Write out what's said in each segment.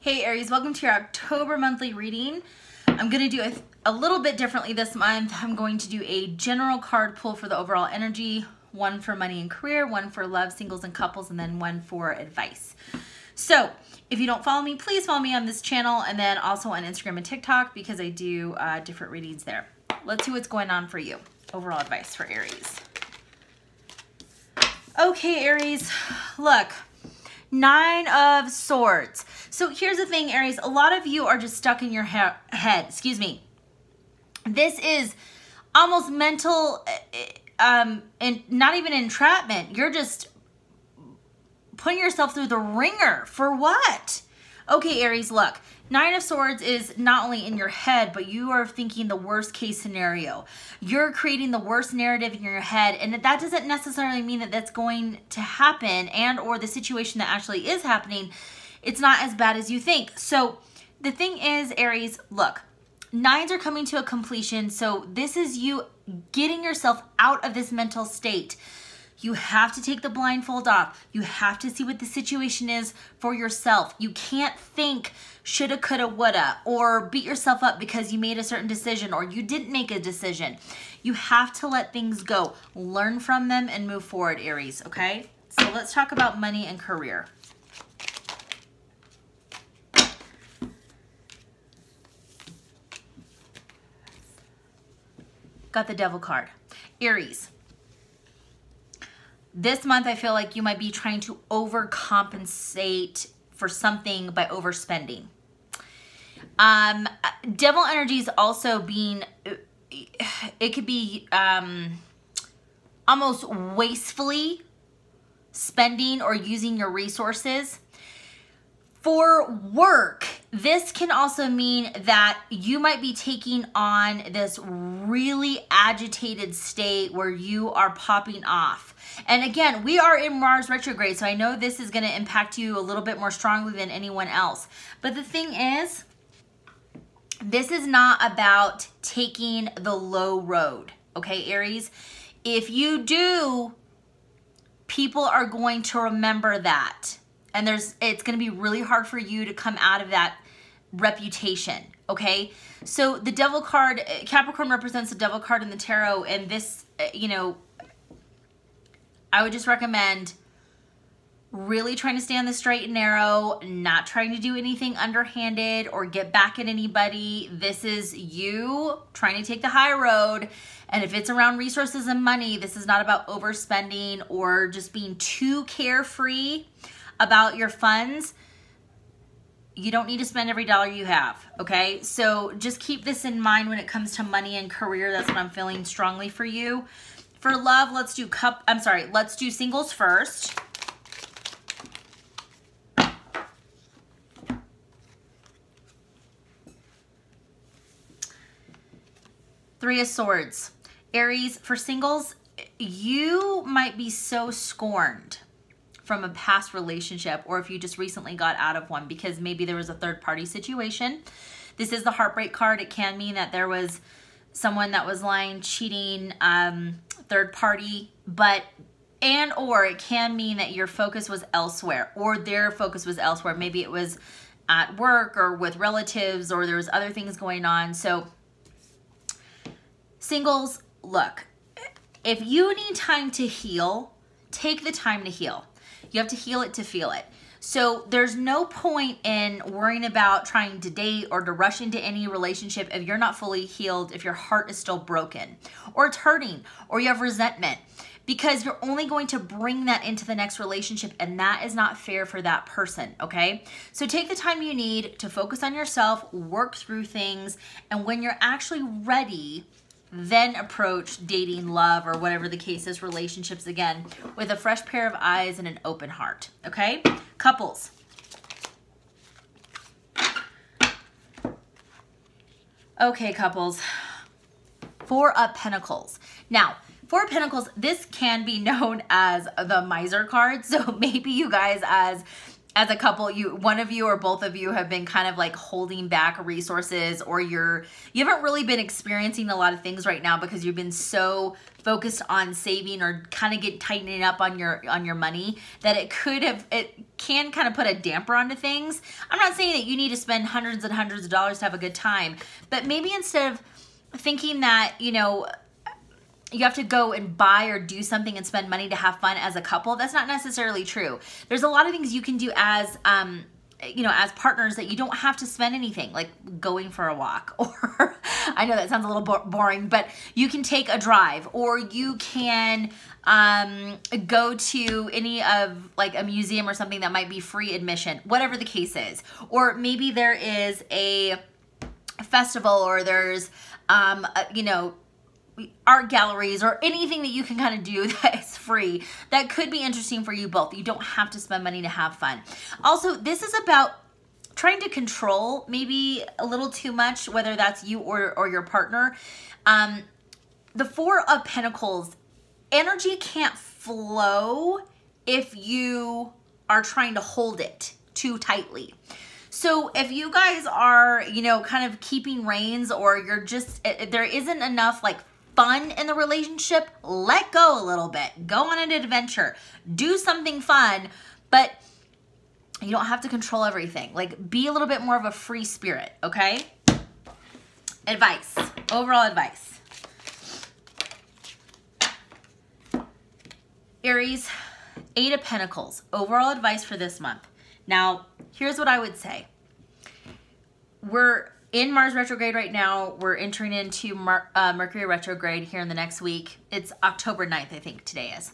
Hey Aries, welcome to your October monthly reading. I'm going to do a little bit differently this month. I'm going to do a general card pull for the overall energy, one for money and career, one for love, singles and couples, and then one for advice. So if you don't follow me, please follow me on this channel and then also on Instagram and TikTok because I do different readings there. Let's see what's going on for you. Overall advice for Aries. Okay, Aries, look. 9 of Swords. So here's the thing, Aries. A lot of you are just stuck in your head. Excuse me. This is almost mental, and not even entrapment. You're just putting yourself through the ringer. For what? Okay, Aries, look. 9 of Swords is not only in your head, but you are thinking the worst case scenario. You're creating the worst narrative in your head, and that doesn't necessarily mean that that's going to happen, and or the situation that actually is happening, it's not as bad as you think. So the thing is, Aries, look, 9s are coming to a completion, so this is you getting yourself out of this mental state. You have to take the blindfold off. You have to see what the situation is for yourself. You can't think shoulda, coulda, woulda, or beat yourself up because you made a certain decision or you didn't make a decision. You have to let things go. Learn from them and move forward, Aries, okay? So let's talk about money and career. Got the Devil card. Aries. This month, I feel like you might be trying to overcompensate for something by overspending. Devil energy is also being, it could be almost wastefully spending or using your resources. For work, this can also mean that you might be taking on this really agitated state where you are popping off. And again, we are in Mars retrograde, so I know this is going to impact you a little bit more strongly than anyone else. But the thing is, this is not about taking the low road, okay, Aries? If you do, people are going to remember that. And it's going to be really hard for you to come out of that reputation, okay? So the Devil card, Capricorn represents the Devil card in the tarot, and this, you know, I would just recommend really trying to stay on the straight and narrow, not trying to do anything underhanded or get back at anybody. This is you trying to take the high road. And if it's around resources and money, this is not about overspending or just being too carefree about your funds. You don't need to spend every dollar you have, okay? So just keep this in mind when it comes to money and career. That's what I'm feeling strongly for you. For love, let's do singles first. Three of Swords. Aries, for singles, you might be so scorned from a past relationship, or if you just recently got out of one because maybe there was a third party situation. This is the heartbreak card. It can mean that there was someone that was lying, cheating, third party, or it can mean that your focus was elsewhere or their focus was elsewhere. Maybe it was at work or with relatives or there was other things going on. So singles, look, if you need time to heal, take the time to heal. You have to heal it to feel it. So there's no point in worrying about trying to date or to rush into any relationship if you're not fully healed, if your heart is still broken or it's hurting or you have resentment, because you're only going to bring that into the next relationship, and that is not fair for that person, okay? So take the time you need to focus on yourself, work through things, and when you're actually ready, then approach dating, love, or whatever the case is, relationships again, with a fresh pair of eyes and an open heart, okay? Couples. Okay, couples. Four of Pentacles. Now, Four of Pentacles, this can be known as the miser card. So maybe you guys as as a couple, one of you or both of you have been kind of like holding back resources, or you haven't really been experiencing a lot of things right now because you've been so focused on saving or kind of tightening up on your money that it can kind of put a damper onto things. I'm not saying that you need to spend hundreds and hundreds of dollars to have a good time, but maybe instead of thinking that, you know, you have to go and buy or do something and spend money to have fun as a couple, that's not necessarily true. There's a lot of things you can do as, you know, as partners that you don't have to spend anything, like going for a walk, or I know that sounds a little boring, but you can take a drive, or you can go to any of like a museum or something that might be free admission, whatever the case is. Or maybe there is a festival, or there's, you know, art galleries, or anything that you can kind of do that is free that could be interesting for you both. You don't have to spend money to have fun. Also, this is about trying to control maybe a little too much, whether that's you or your partner. The Four of Pentacles, energy can't flow if you are trying to hold it too tightly. So if you guys are, you know, kind of keeping reins, or you're just, there isn't enough like fun in the relationship, let go a little bit. Go on an adventure. Do something fun, but you don't have to control everything. Like, be a little bit more of a free spirit, okay? Advice. Overall advice. Aries, Eight of Pentacles. Overall advice for this month. Now, here's what I would say. We're in Mars retrograde right now. We're entering into Mercury retrograde here in the next week. It's October 9th, I think today is.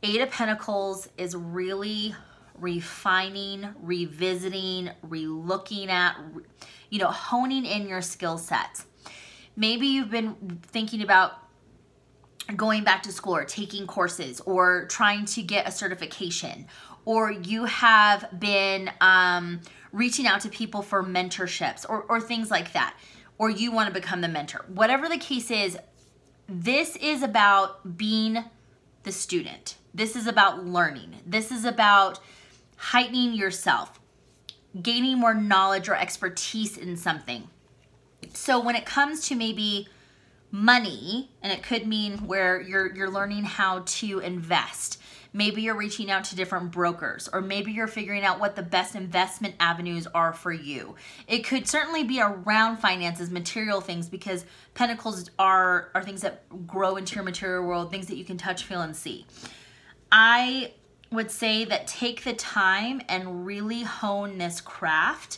Eight of Pentacles is really refining, revisiting, relooking at, you know, honing in your skill sets. Maybe you've been thinking about going back to school, or taking courses, or trying to get a certification, or you have been reaching out to people for mentorships, or things like that, or you want to become the mentor. Whatever the case is, this is about being the student. This is about learning. This is about heightening yourself, gaining more knowledge or expertise in something. So when it comes to maybe money, and it could mean where you're learning how to invest, maybe you're reaching out to different brokers, or maybe you're figuring out what the best investment avenues are for you. It could certainly be around finances, material things, because pentacles are things that grow into your material world, things that you can touch, feel, and see. I would say that take the time and really hone this craft.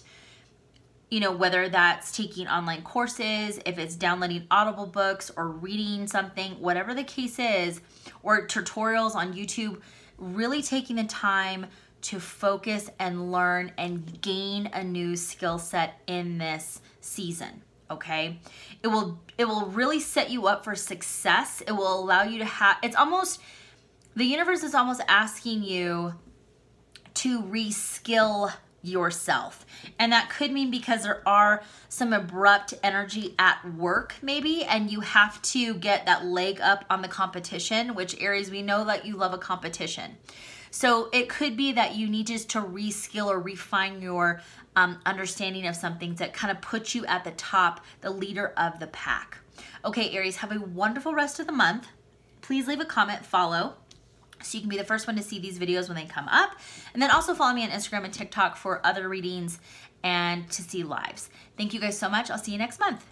You know, whether that's taking online courses, if it's downloading Audible books, or reading something, whatever the case is, or tutorials on YouTube, really taking the time to focus and learn and gain a new skill set in this season, okay? It will really set you up for success. It will allow you to have, it's almost, the universe is almost asking you to reskill yourself. And that could mean because there are some abrupt energy at work maybe, and you have to get that leg up on the competition, which Aries, we know that you love a competition. So it could be that you need just to reskill or refine your understanding of something that kind of puts you at the top, the leader of the pack. Okay, Aries, have a wonderful rest of the month. Please leave a comment, follow, so you can be the first one to see these videos when they come up. And then also follow me on Instagram and TikTok for other readings and to see lives. Thank you guys so much. I'll see you next month.